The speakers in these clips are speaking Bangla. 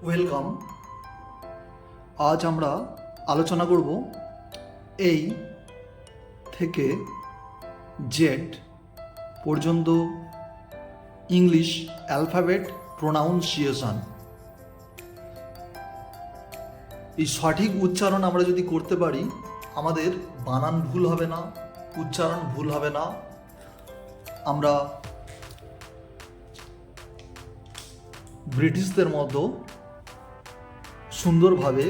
ওয়েলকাম। আজ আমরা আলোচনা করব এই থেকে জেড পর্যন্ত ইংলিশ অ্যালফাবেট প্রোনাউন্সিয়েশন। এই সঠিক উচ্চারণ আমরা যদি করতে পারি, আমাদের বানান ভুল হবে না, উচ্চারণ ভুল হবে না। আমরা ব্রিটিশদের মতো সুন্দরভাবে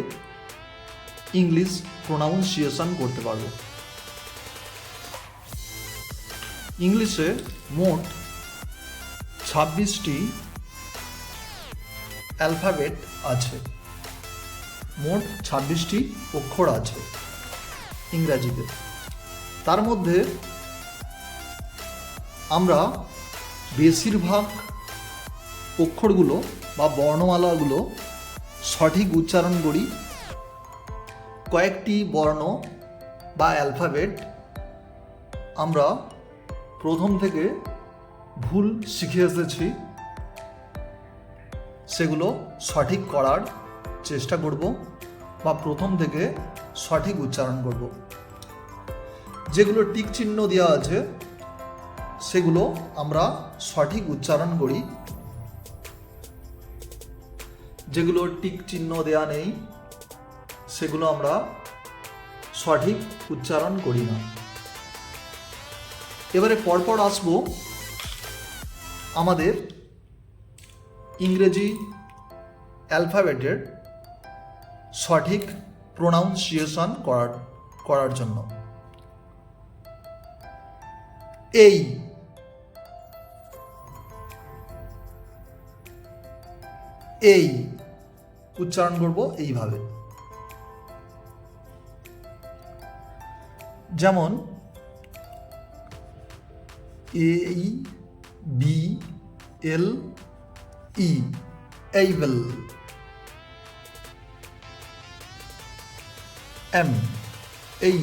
ইংলিশ প্রোনাউন্সিয়েশন করতে পারব। ইংলিশে মোট 26টি অ্যালফাবেট আছে, মোট 26টি অক্ষর আছে ইংরাজিতে। তার মধ্যে আমরা বেশিরভাগ অক্ষরগুলো বা বর্ণমালাগুলো সঠিক উচ্চারণ করি। কয়েকটি বর্ণ বা অ্যালফাবেট আমরা প্রথম থেকে ভুল শিখে এসেছি, সেগুলো সঠিক করার চেষ্টা করব বা প্রথম থেকে সঠিক উচ্চারণ করব। যেগুলো টিক চিহ্ন দেওয়া আছে সেগুলো আমরা সঠিক উচ্চারণ করি, যেগুলো টিক চিহ্ন দেয়া নেই সেগুলো আমরা সঠিক উচ্চারণ করি না। এবারে পরপর আসব আমাদের ইংরেজি অ্যালফাবেটের সঠিক প্রোনাউন্সিয়েশন করার জন্য। এই এই উচ্চারণ করব এইভাবে, যেমন এই বি এল ই, এইবেল। এম এই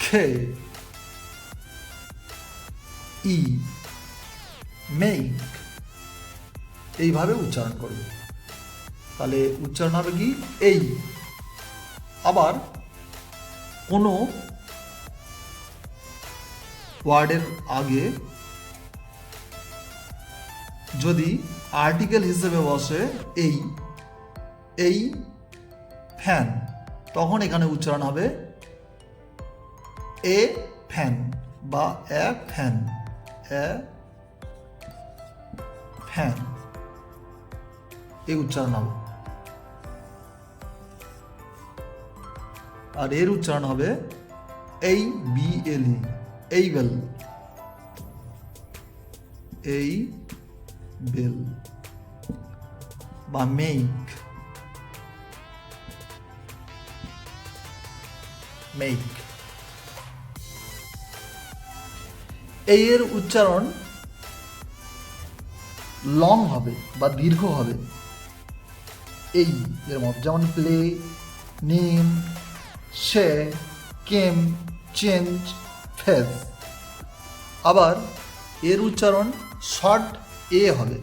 খে ই, মেক। এইভাবে উচ্চারণ করবে, তাহলে উচ্চারণ হবে কি এই। আবার কোনো ওয়ার্ডের আগে যদি আর্টিকেল হিসেবে বসে এই এই ফ্যান, তখন এখানে উচ্চারণ হবে এ ফ্যান বা এ ফ্যান, এ ফ্যান, এই উচ্চারণ হবে। আর এর উচ্চারণ হবে এই বি এল ই, এই বেল, এই বেল বা মেক, মেক। এই এর উচ্চারণ লং হবে বা দীর্ঘ হবে এই এর মতো, যেমন প্লে, নেম, সে, কেম, চেঞ্জ, ফেজ। আবার এর উচ্চারণ শর্ট এ হবে,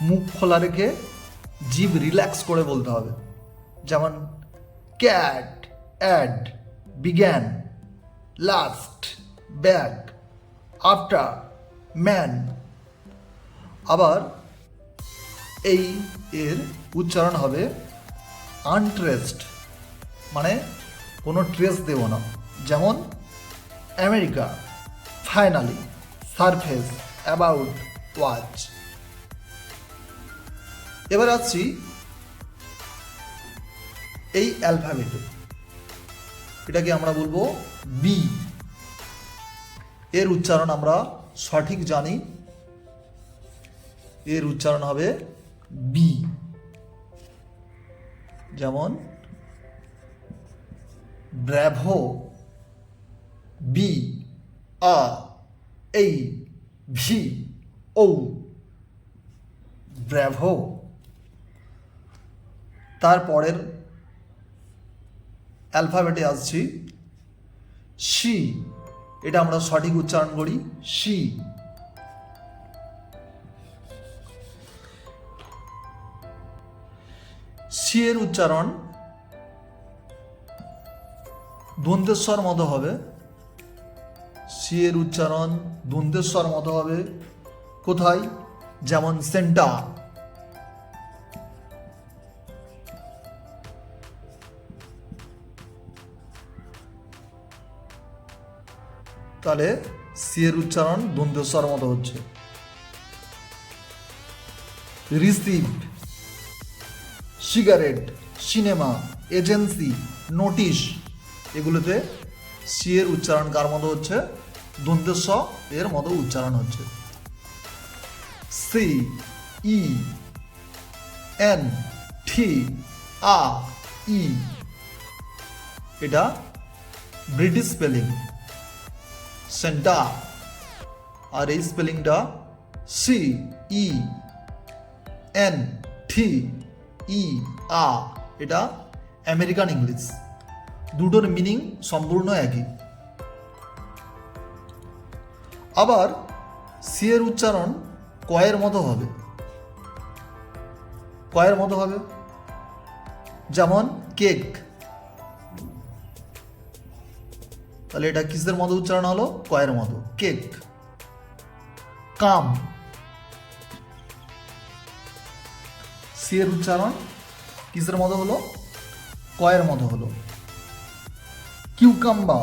মুখ খোলা রেখে জিভ রিল্যাক্স করে বলতে হবে, যেমন cat, add, began, last, back, after, man. আবার এই এর উচ্চারণ হবে আনট্রেসড, মানে কোনো ট্রেস দেব না, যেমন America, finally, surface, about, watch. এবার আসছি এই অ্যালফাবেটে, এটাকে আমরা বলবো বি। এর উচ্চারণ আমরা সঠিক জানি, এর উচ্চারণ হবে বি, যেমন ব্র্যাভো, বি আ এই ভি ও, ব্র্যাভো। তারপরের অ্যালফাবেটে আসছি সি, এটা আমরা সঠিক উচ্চারণ করি সি। সি এর উচ্চারণ দন্তেশ্বর মতো হবে, সি এর উচ্চারণ দন্তেশ্বর মতো হবে। কোথায়? যেমন সেন্টা, তাহলে সি এর উচ্চারণ দন্তেশ্বর মতো হচ্ছে। Receive, cigarette, cinema, agency, notice, এগুলোতে সি এর উচ্চারণ কার মতো হচ্ছে? দন্তেশ এর মতো উচ্চারণ হচ্ছে। সি ই এন টি আ ই, এটা ব্রিটিশ স্পেলিং সেন্টা, আর এই স্পেলিংটা সি ই এন টি ই আ, এটা আমেরিকান ইংলিশ। দুটোর মিনিং সম্পূর্ণ একই। আবার সি এর উচ্চারণ কয়ের মতো হবে, কয়ের মতো হবে, যেমন কেক, তাহলে এটা কিসের মতো উচ্চারণ হলো? কয়ের মতো, কেক। কাম, সি এর উচ্চারণ কিসের মতো হলো? কয়ের মতো হলো। Cucumber,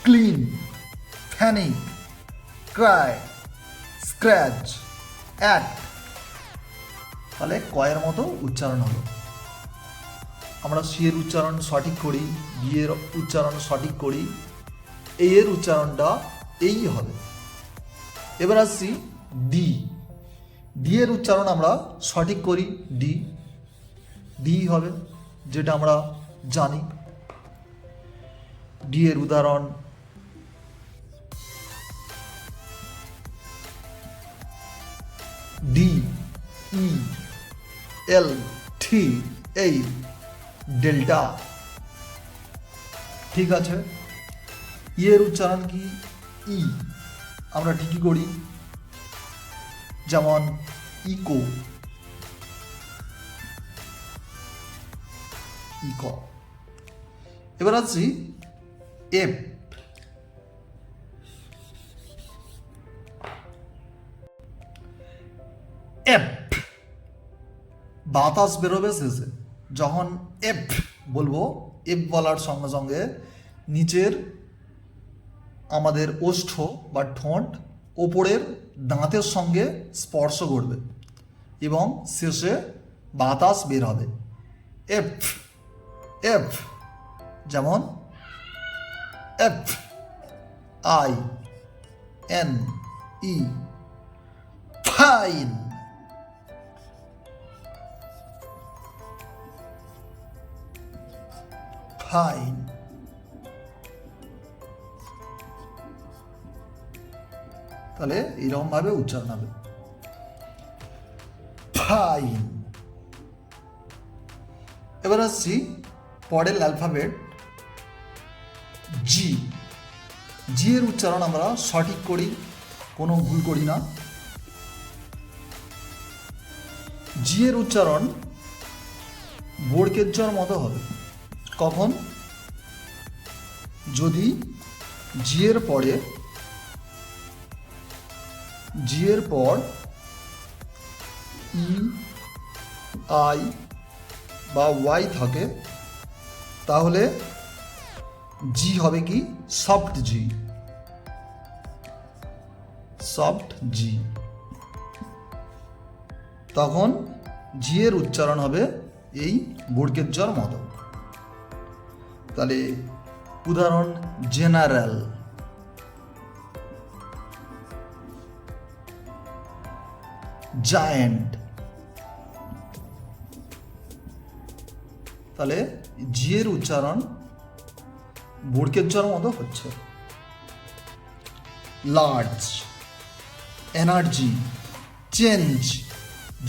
clean, panic, cry, scratch, act, তাহলে কয়ের মতো উচ্চারণ হলো। আমরা সি এর উচ্চারণ সঠিক করি, বি এর উচ্চারণ সঠিক করি, এই এর উচ্চারণটা এই হবে। এবার আসছি ডি, ডি এর উচ্চারণ আমরা সঠিক করি, ডি, ডি হবে, যেটা আমরা জানি। ডি এর উদাহরণ ডি ই এল টি এই, ডেল্টা, ঠিক আছে। ই এর উচ্চারণ কি? ই, আমরা ঠিকই করি, যেমন ইকো, ইকো। এবার আসছি এফ, এফ, বাতাস বেরোবে শেষে। যখন এফ বলবো, এফ বলার সঙ্গে সঙ্গে নিচের আমাদের ওষ্ঠ বা ঠোঁট ওপরের দাঁতের সঙ্গে স্পর্শ করবে এবং শেষে বাতাস বের হবে। এফ, এফ, যেমন F I N E, fine, fine. তাহলে এরকম ভাবে উচ্চারণ হবে, ফাইন। এবার আসছি পরের অ্যালফাবেট জি, জি এর উচ্চারণ আমরা সঠিক করি, কোনো ভুল করি না। জি এর উচ্চারণ বোরকের জর মতো হবে। কখন? যদি জি এর পরে, জি এর পর ই আই বা ওয়াই থাকে, তাহলে জি হবে কি? সফট জি, সফট জি। তখন জি এর উচ্চারণ হবে এই বোরকের জর মতো। তাহলে উদাহরণ জেনারেল, জায়েন্ট, তাহলে জি এর উচ্চারণ বোরকের জর মতো হচ্ছে। Large, energy, change,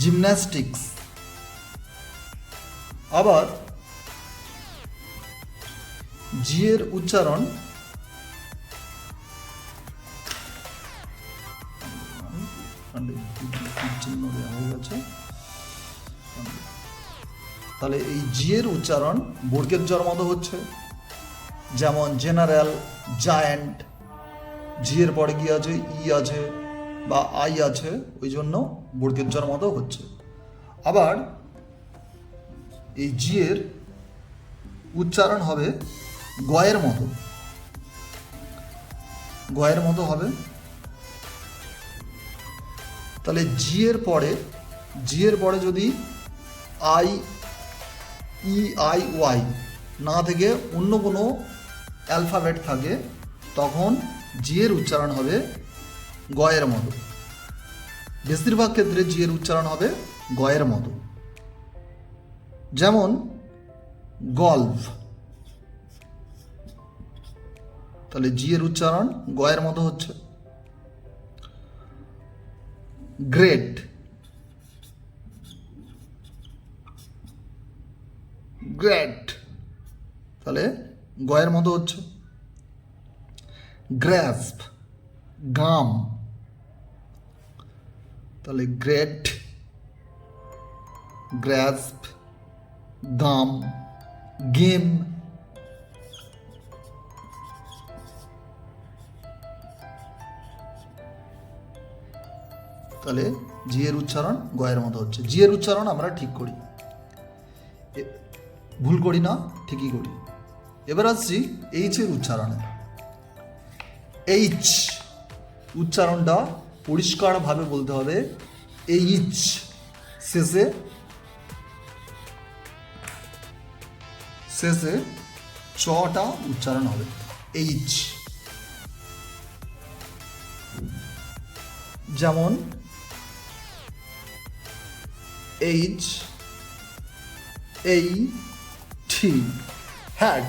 gymnastics. আবার জি এর উচ্চারণ চিহ্ন দেওয়া হয়ে গেছে, তাহলে এই জি এর উচ্চারণ বর্গের জ্বর মতো হচ্ছে, যেমন জেনারেল, জায়ান্ট। জি এর পরে কি আছে, ই আছে বা আই আছে, ওই জন্য বর্গের জ্বর মতো হচ্ছে। আবার এই জি এর উচ্চারণ হবে গয়ের মতো, গয়ের মতো হবে। তাহলে জি এর পরে যদি আই, ই, আই, ওয়াই না থেকে অন্য কোনো অ্যালফাবেট থাকে, তখন জি এর উচ্চারণ হবে গয়ের মতো। বেশিরভাগ ক্ষেত্রে জি এর উচ্চারণ হবে গয়ের মতো, যেমন গল্ফ। তাহলে জি এর উচ্চারণ গয়ের মতো হচ্ছে। গ্রেট, গ্রেট, তাহলে গয়ের মতো হচ্ছে। গ্র্যাস্প, গাম, তাহলে গ্রেট, গ্র্যাস্প, গাম, গেম। তাহলে জি এর উচ্চারণ গয়ের মতো হচ্ছে। জি এর উচ্চারণ আমরা ঠিক করি, ভুল করি না, ঠিকই করি। এবার আসছি এইচ এর উচ্চারণে। এইচ উচ্চারণটা পরিষ্কারভাবে বলতে হবে। এইচ শেষে চটা উচ্চারণ হবে, এইচ। যেমন এইচ, এই, টি, হ্যাড।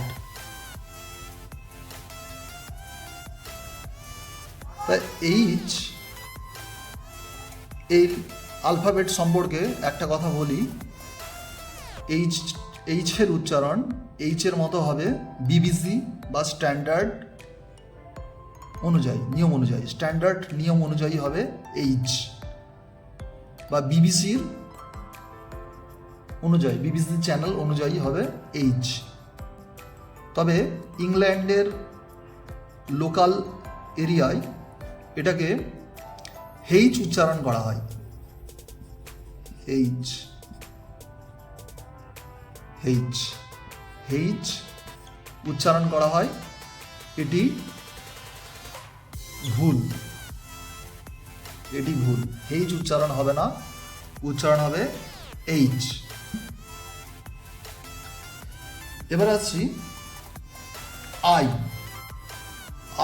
তাই এইচ, এই আলফাবেট সম্পর্কে একটা কথা বলি। এইচের উচ্চারণ এইচের মতো হবে বিবিসি বা স্ট্যান্ডার্ড অনুযায়ী, নিয়ম অনুযায়ী, স্ট্যান্ডার্ড নিয়ম অনুযায়ী হবে এইচ, বা বিবিসির অনুযায়ী, বিবিসি চ্যানেল অনুযায়ী হবে এইচ। তবে ইংল্যান্ডের লোকাল এরিয়ায় এটাকে এইচ উচ্চারণ করা হয়, এইচ, এইচ, এইচ উচ্চারণ করা হয়। এটি ভুল, এটি ভুল। এইচ উচ্চারণ হবে না, উচ্চারণ হবে এইচ। এবার আসছি আই।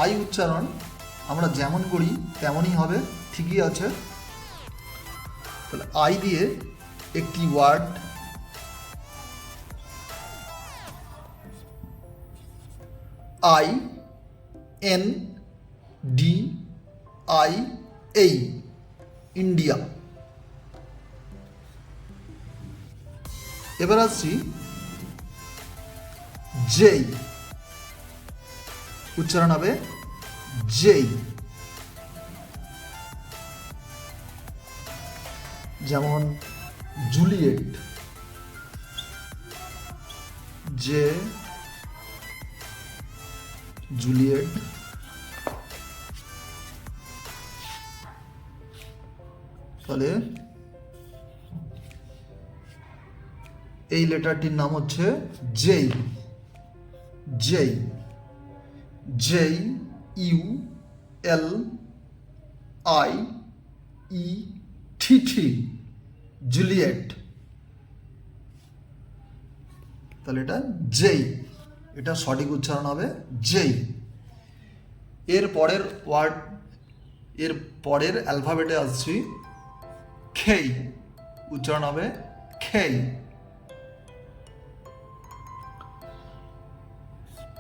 আই উচ্চারণ আমরা যেমন করি তেমনই হবে, ঠিকই আছে। তাহলে আই দিয়ে একটি word, I, N, D, I, A, India. এবার আসছি জেই। উচ্চারণ হবে জেই। যেমন জুলিয়েট, জে, জুলিয়েট। তাহলে এই লেটারটির নাম হচ্ছে J, J, J, U, L, I, E, T, T, Juliet. তাহলে এটা জেই, এটা সঠিক উচ্চারণ হবে জেই। এর পরের ওয়ার্ড, এর পরের অ্যালফাবেটে আসছি খেই। উচ্চারণ হবে খেই,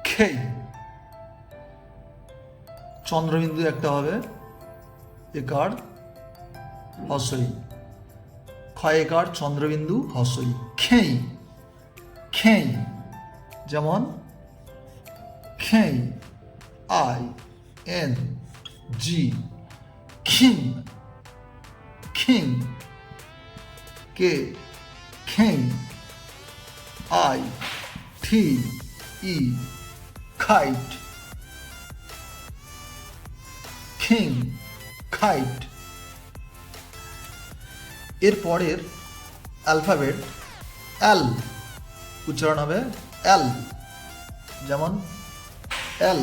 খেই। চন্দ্রবিন্দু একটা হবে, একার হস্যই, ক্ষয়কার চন্দ্রবিন্দু হস্যই, খেই, খেই। যেমন K, I, N, G, king, king, K, K, I T E kite, king kite. এর পরের অ্যালফাবেট এল, উচ্চারণ হবে এল, যেমন এল,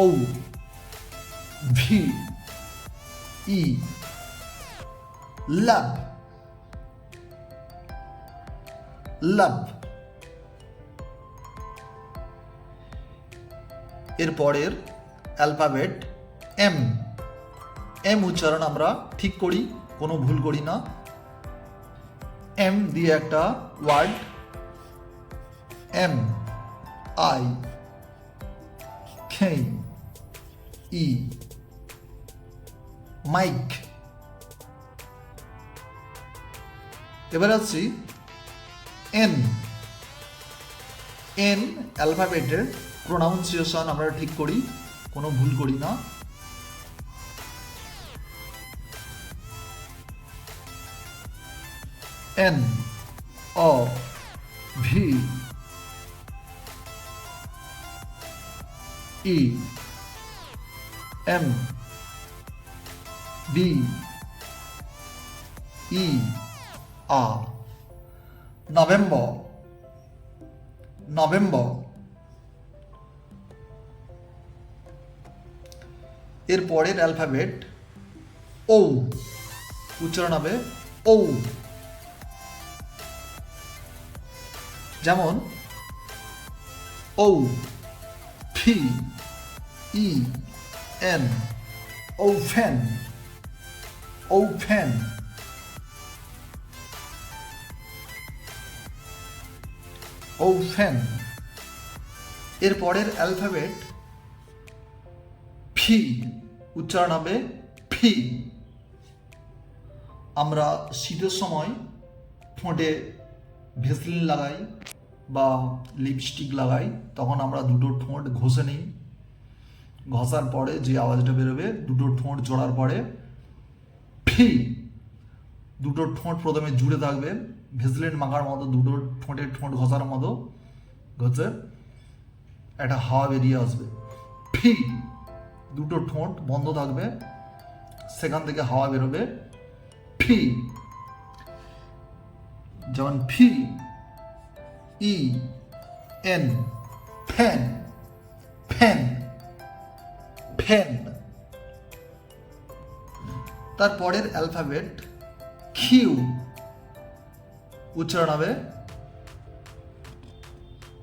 ও, ভি, ই, লাভ, লাভ। এর পরের অ্যালফাবেট এম, এম উচ্চারণ আমরা ঠিক করি, কোনো ভুল করি না। এম দিয়ে একটা word, M I K E, Mike. এবার আসছি এন, এন অ্যালফাবেটের প্রোনাউন্সিয়েশন আমরা ঠিক করি, কোনো ভুল করি না। N O V E M B E R, November, November. এর পরের অ্যালফাবেট ও, উচ্চারণ হবে ও, যেমন O P E N, oven, oven. Oven. এর পরের অ্যালফাবেট ফি, উচ্চারণ হবে ফি। আমরা শীতের সময় ঠোঁটে ভেসলিন লাগাই বা লিপস্টিক লাগাই, তখন আমরা দুটো ঠোঁট ঘষে নিই, ঘষার পরে যে আওয়াজটা বেরোবে দুটো ঠোঁট জোড়ার পরে ফি, দুটো ঠোঁট প্রথমে জুড়ে থাকবে ভেসলিন মাখার মতো, দুটো ঠোঁটের ঠোঁট ঘষার মতো ঘষে একটা হাওয়া বেরিয়ে আসবে, ফি। দুটো ঠোঁট বন্ধ থাকবে, সেখান থেকে হাওয়া বেরোবে, ফি। যেমন F E N, fan, fan, fan. তারপরের অ্যালফাবেট কিউ, উচ্চারণ হবে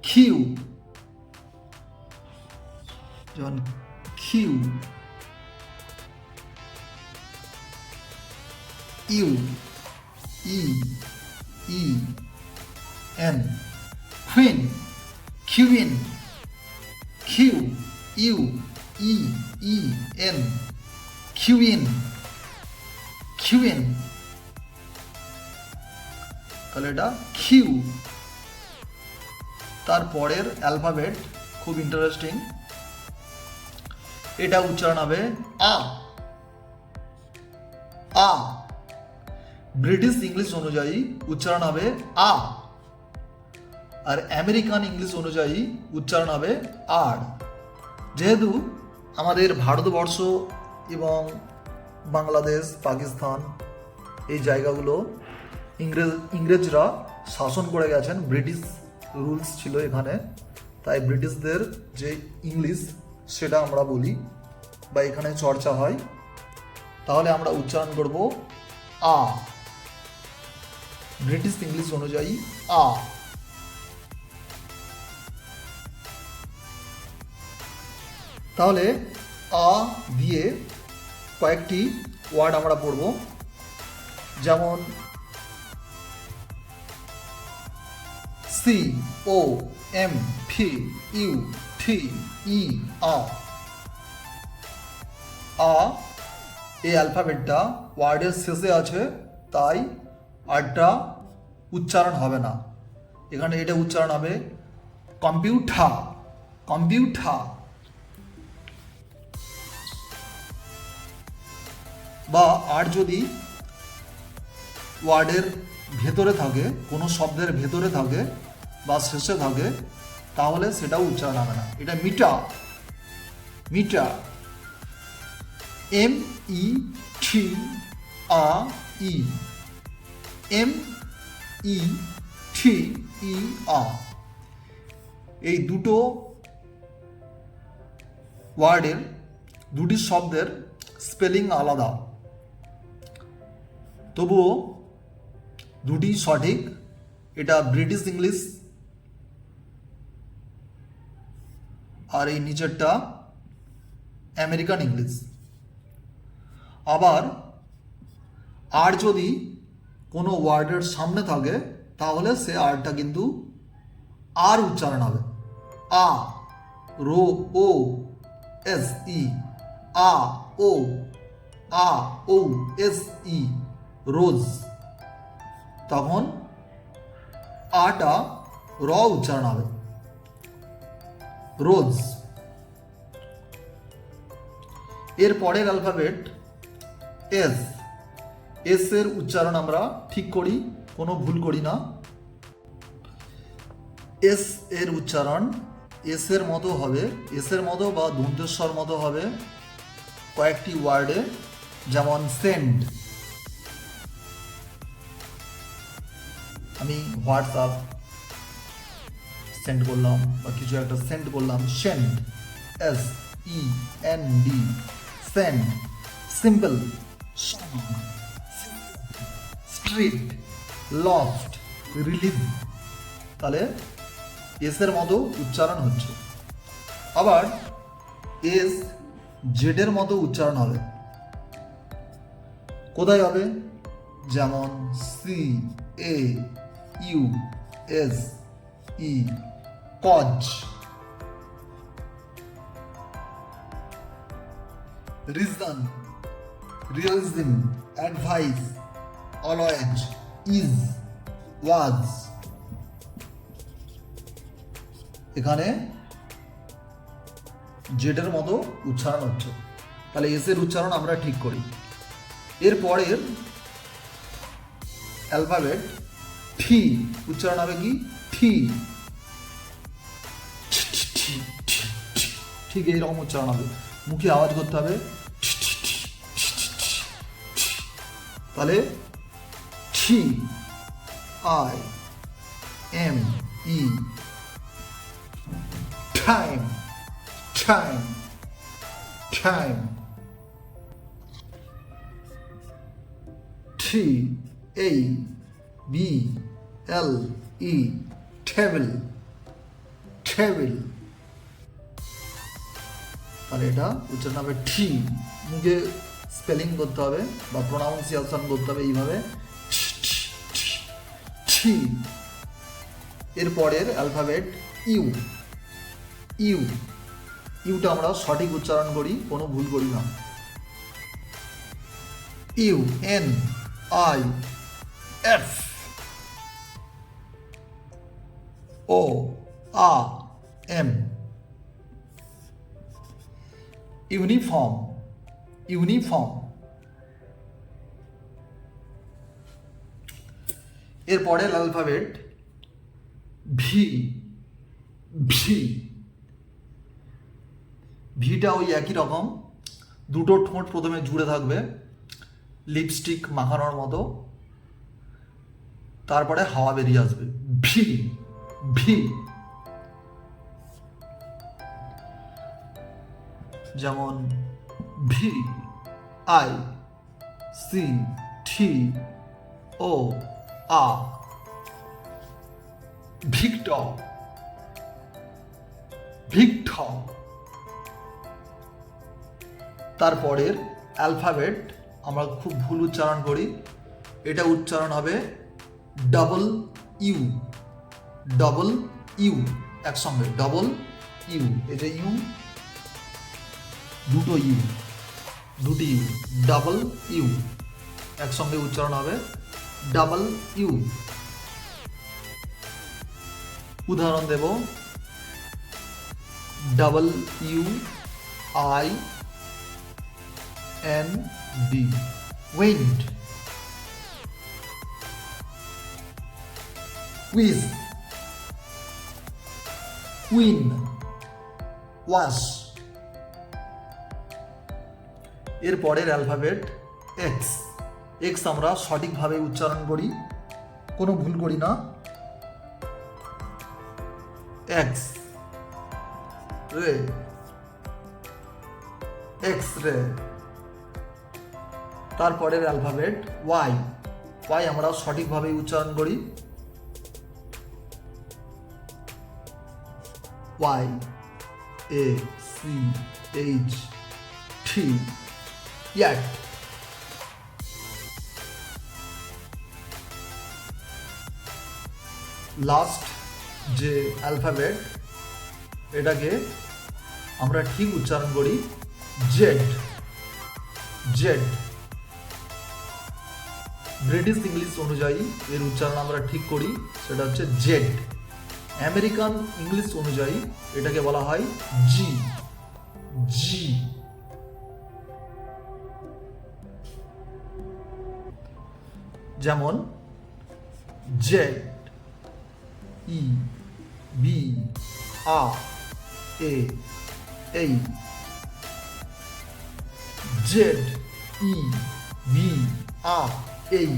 কিউ, যেমন Q, U E E N, queen, queen, Q U E E N, queen, queen. তাহলে এটা কিউ। তারপরের অ্যালফাবেট খুব ইন্টারেস্টিং, এটা উচ্চারণ হবে আ, আ। ব্রিটিশ ইংলিশ অনুযায়ী উচ্চারণ হবে আ, আর আমেরিকান ইংলিশ অনুযায়ী উচ্চারণ হবে আর। যেহেতু আমাদের ভারতবর্ষ এবং বাংলাদেশ, পাকিস্তান এই জায়গাগুলো ইংরেজরা শাসন করে গেছেন, ব্রিটিশ রুলস ছিল এখানে, তাই ব্রিটিশদের যে ইংলিশ সেটা আমরা বলি বা এখানে চর্চা হয়। তাহলে আমরা উচ্চারণ করব আ, ব্রিটিশ ইংলিশ অনুযায়ী আ। তাহলে আ দিয়ে কয়েকটি ওয়ার্ড আমরা পড়ব, যেমন সি ও এম পি ইউ টি ই আ। আ এই অ্যালফাবেটটা ওয়ার্ডের শেষে আছে, তাই আরটা উচ্চারণ হবে না, এখানে এটা উচ্চারণ হবে কম্পিউটার, কম্পিউটার। বা আর যদি ওয়ার্ডের ভেতরে থাকে, কোনো শব্দের ভেতরে থাকে বা শেষে থাকে, তাহলে সেটাও উচ্চারণ হবে না। এটা মিটা, মিটা, METAE, METEA। এই দুটো ওয়ার্ডের, দুটি শব্দের স্পেলিং আলাদা, তবুও দুটি সঠিক। এটা ব্রিটিশ ইংলিশ আর এই নিচেরটা আমেরিকান ইংলিশ। আবার আর যদি কোনো ওয়ার্ডের সামনে থাকে তাহলে সে আরটা কিন্তু আর উচ্চারণ হবে। আ, রো, ও, এস, ই, আ, ও, আ, ও, এস, ই, রোজ। তখন আটা র উচ্চারণ হবে, রোজ। এর পরের অ্যালফাবেট এস। এস এর উচ্চারণ আমরা ঠিক করি, কোনো ভুল করি না। এস এর উচ্চারণ এস এর মতো হবে, এস এর মতো বা দন্তেশ্বর মতো হবে কয়েকটি ওয়ার্ডে, যেমন সেন্ড। আমি হোয়াটসঅ্যাপ সেন্ড করলাম বা কিছু একটা সেন্ড করলাম, send, SEND, send. Simple, street, loft, release. তাহলে এস এর মতো উচ্চারণ হচ্ছে। আবার এস জেডের মতো উচ্চারণ হবে। কোথায় হবে? যেমন CAUSE, cause. Reason, realism, advice, always, is, was. এখানে জেডের মতো উচ্চারণ হচ্ছে, তাহলে এস এর উচ্চারণ আমরা ঠিক করি। এরপরের অ্যালফাবেট ঠি, উচ্চারণ হবে কি? ঠি। ঠিক এইরকম উচ্চারণ হবে, মুখে আওয়াজ করতে হবে। তাহলে ঠি, IME, time, time, time. TABLE, table, table. তাহলে এটা উচ্চারণ হবে ঠি, মুখে স্পেলিং করতে হবে বা প্রোনাউন্সিয়েশন করতে হবে এইভাবে, ঠি। এরপরের অ্যালফাবেট ইউ। ইউ, ইউটা আমরা সঠিক উচ্চারণ করি, কোনো ভুল করি না। U, NIF, ORM, uniform, uniform. এরপরের অ্যালফাবেট ভি। ভি, ভিটা ওই একই রকম, দুটো ঠোঁট প্রথমে জুড়ে থাকবে লিপস্টিক মাখানোর মতো, তারপরে হাওয়া বেরিয়ে আসবে। V, V. যেমন VICTOR, ভিক্টর, ভিক্টর। তারপরের অ্যালফাবেট আমরা খুব ভুল উচ্চারণ করি, এটা উচ্চারণ হবে ডবল ইউ, ডবল ইউ, একসঙ্গে ডবল ইউ। এই যে ইউ, দুটো ইউ, দুটি ইউ, ডাবল ইউ, একসঙ্গে উচ্চারণ হবে ডাবল ইউ। উদাহরণ দেব, WIND, wind. Quiz, queen, wash. এর পরের অ্যালফাবেট এক্স। এক্স আমরা সঠিকভাবে উচ্চারণ করি, কোনো ভুল করি না। X ray, X ray. তারপরের অ্যালফাবেট ওয়াই। ওয়াই আমরা সঠিকভাবে উচ্চারণ করি, Y, A C H T, yacht. Last যে অ্যালফাবেট, এটাকে আমরা ঠিক উচ্চারণ করি জেড, জেড। ব্রিটিশ ইংলিশ অনুযায়ী এর উচ্চারণ আমরা ঠিক করি, সেটা হচ্ছে জেড। আমেরিকান ইংলিশ অনুযায়ী এটাকে বলা হয় জি, জি। যেমন জেড, ই, বি, আ, এ, এই। জেড, ই, বি, আ, এই,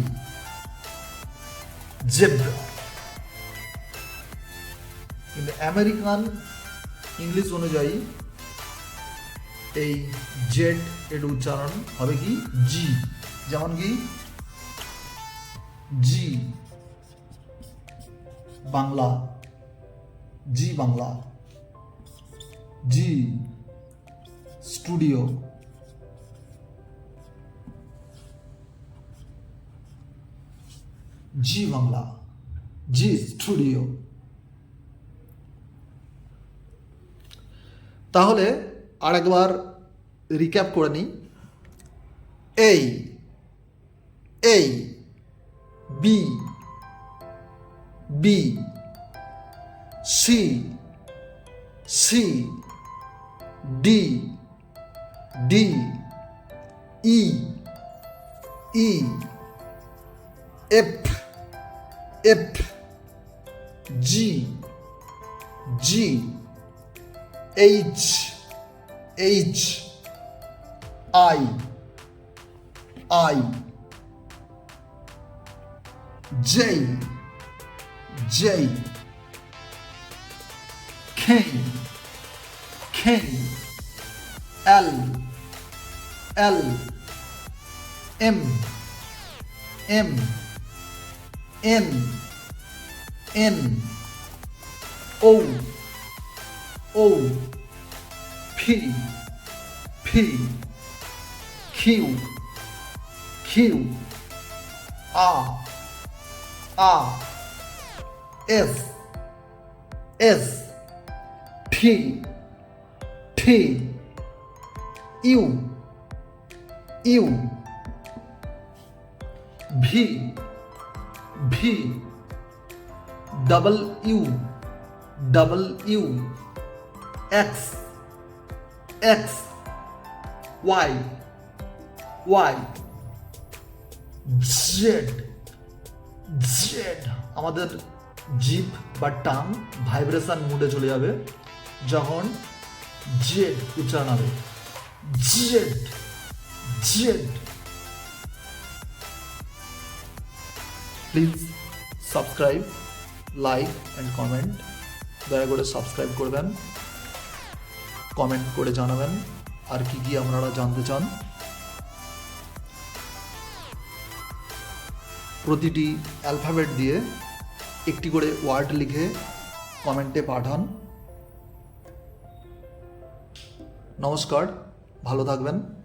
জেব্রা। কিন্তু আমেরিকান ইংলিশ অনুযায়ী এই জেড এর উচ্চারণ হবে কি জি। যেমন কি জি বাংলা, জি বাংলা, জি স্টুডিও, জি বাংলা, জি স্টুডিও। তাহলে আরেকবার রিক্যাপ করে নিই। A, A, B, B, C, C, D, D, E, E, F, F, G, G, H, H, I, I, J, J, K, K, L, L, M, M, N, N, O, O, P, P, Q, Q, R, R, S, S, T, T, U, U, V, V, W, W, X, X, Y, Y, Z, Z. আমাদের জিভ বা টাং ভাইব্রেশন মুডে চলে যাবে যখন জেড উচ্চারণ হবে, Z, Z. Please subscribe, like and comment. দয়া করে সাবস্ক্রাইব করবেন, কমেন্ট করে জানাবেন আর কি কি আপনারা জানতে চান। প্রতিটি অ্যালফাবেট দিয়ে একটি করে ওয়ার্ড লিখে কমেন্টে পাঠান। নমস্কার, ভালো থাকবেন।